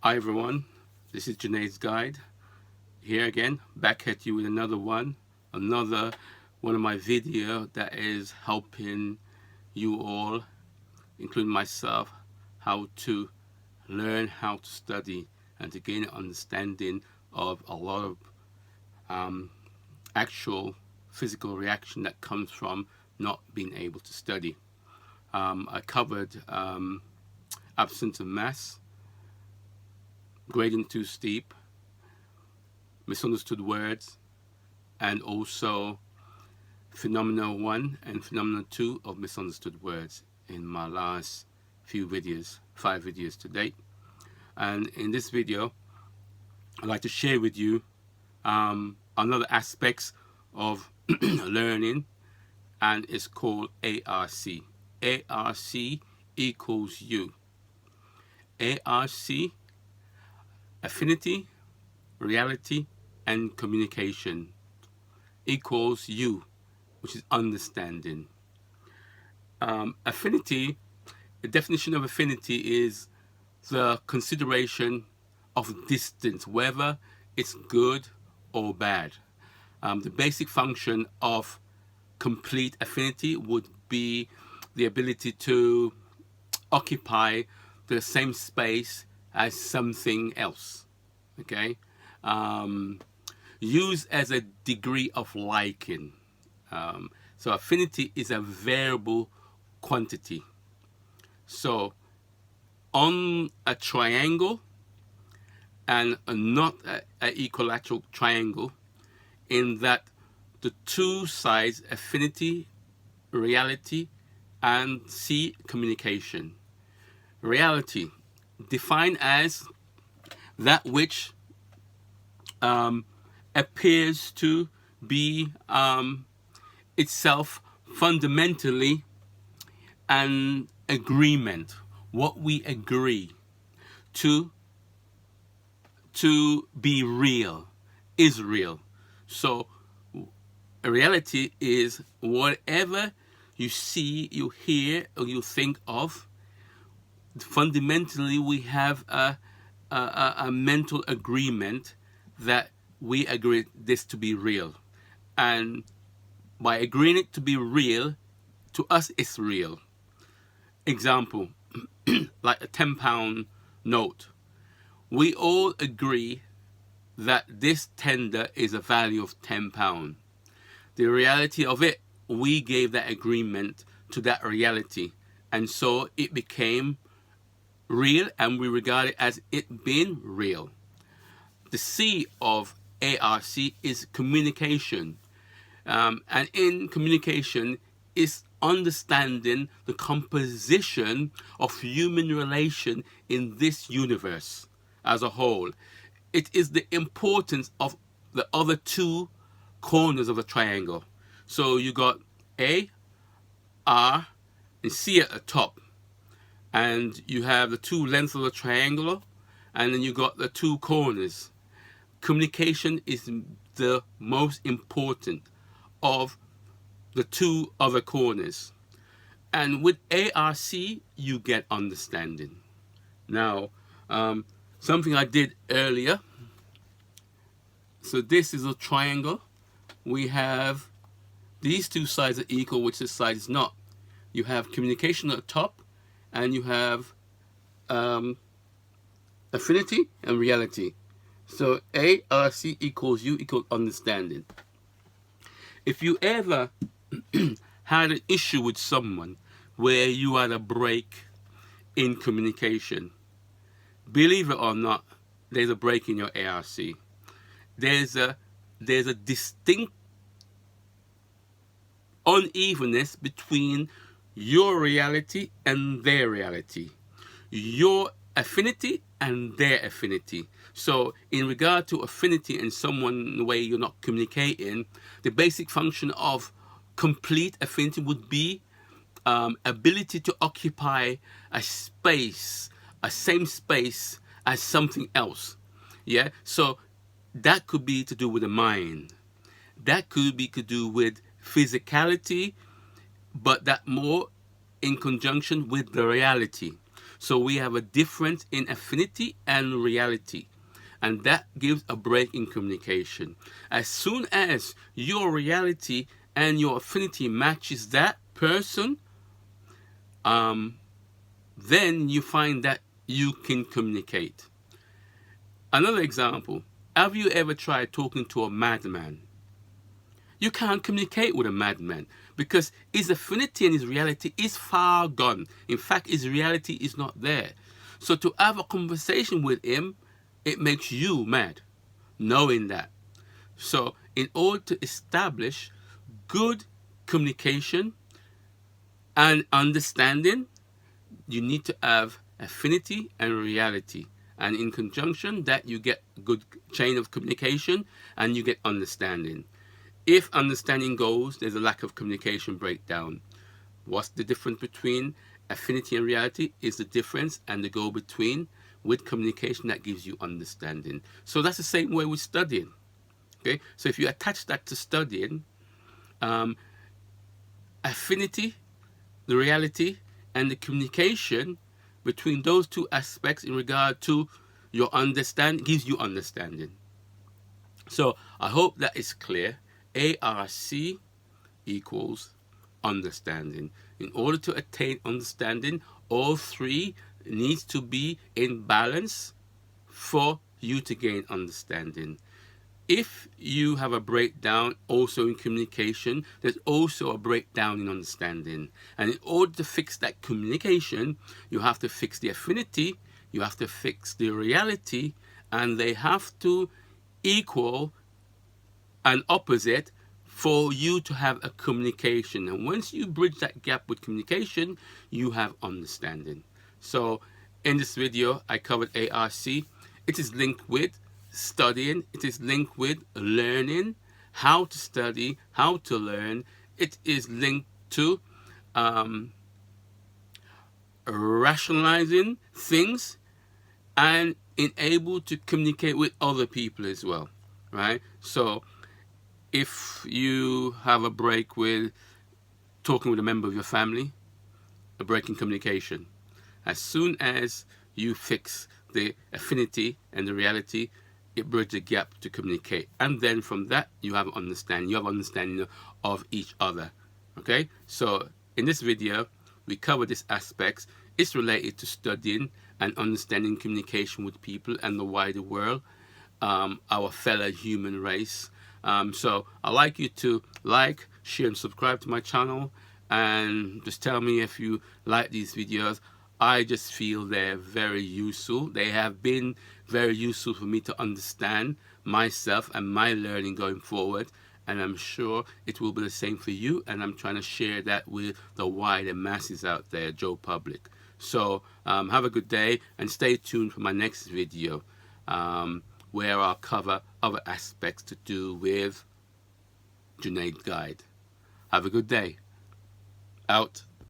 Hi everyone, this is Janae's Guide here again, back at you with another one of my video that is helping you all, including myself, how to learn how to study and to gain an understanding of a lot of actual physical reaction that comes from not being able to study. I covered absence of mass, gradient too steep, misunderstood words, and also phenomena 1 and phenomena 2 of misunderstood words in my last few videos, 5 videos to date. And in this video, I'd like to share with you another aspects of learning, and it's called ARC. ARC equals U. ARC, affinity, reality, and communication, equals U, which is understanding. Affinity, the definition of affinity is the consideration of distance, whether it's good or bad. The basic function of complete affinity would be the ability to occupy the same space as something else. Okay, used as a degree of liking. So affinity is a variable quantity. So on a triangle, and not an equilateral triangle, in that the two sides, affinity, reality, and C, communication. Reality, defined as that which appears to be itself fundamentally an agreement, what we agree to be real, is real. So a reality is whatever you see, you hear, or you think of. Fundamentally, we have a mental agreement that we agree this to be real, and by agreeing it to be real, to us it's real. Example, like a £10 note. We all agree that this tender is a value of £10. The reality of it, we gave that agreement to that reality, and so it became real, and we regard it as it being real. The C of ARC is communication, and in communication is understanding the composition of human relation in this universe as a whole. It is the importance of the other two corners of a triangle. So you got A, R, and C at the top, and you have the two lengths of the triangle, and then you got the two corners. Communication is the most important of the two other corners, and with ARC you get understanding. Now, something I did earlier. So this is a triangle. We have these two sides are equal, which this side is not. You have communication at the top, and you have affinity and reality. So ARC equals U equals understanding. If you ever had an issue with someone where you had a break in communication, believe it or not, there's a break in your ARC. There's a distinct unevenness between your reality and their reality, your affinity and their affinity. So in regard to affinity and someone, the way you're not communicating, the basic function of complete affinity would be ability to occupy a space, a same space as something else. Yeah, so that could be to do with the mind. That could be to do with physicality, but that more in conjunction with the reality. So we have a difference in affinity and reality. And that gives a break in communication. As soon as your reality and your affinity matches that person, then you find that you can communicate. Another example, have you ever tried talking to a madman? You can't communicate with a madman because his affinity and his reality is far gone. In fact, his reality is not there. So to have a conversation with him, it makes you mad, knowing that. So in order to establish good communication and understanding, you need to have affinity and reality. And in conjunction, that you get good chain of communication and you get understanding. If understanding goes, there's a lack of communication breakdown. What's the difference between affinity and reality? Is the difference and the go between with communication that gives you understanding. So that's the same way with studying. Okay, so if you attach that to studying, affinity, the reality, and the communication between those two aspects in regard to your understanding gives you understanding. So I hope that is clear. ARC equals understanding. In order to attain understanding, all three needs to be in balance for you to gain understanding. If you have a breakdown also in communication, there's also a breakdown in understanding. And in order to fix that communication, you have to fix the affinity, you have to fix the reality, and they have to equal an opposite for you to have a communication. And once you bridge that gap with communication, you have understanding. So in this video, I covered ARC. It is linked with studying. It is linked with learning, how to study, how to learn. It is linked to rationalizing things and being able to communicate with other people as well, right? So if you have a break with talking with a member of your family, a break in communication, as soon as you fix the affinity and the reality, it bridges the gap to communicate. And then from that, you have understanding. You have understanding of each other. Okay? So in this video, we cover these aspects. It's related to studying and understanding communication with people and the wider world, our fellow human race. So I'd like you to like, share, and subscribe to my channel. And just tell me if you like these videos. I just feel they're very useful. They have been very useful for me to understand myself and my learning going forward. And I'm sure it will be the same for you. And I'm trying to share that with the wider masses out there, Joe Public. So have a good day and stay tuned for my next video, where I'll cover other aspects to do with Junaid Guide. Have a good day. Out.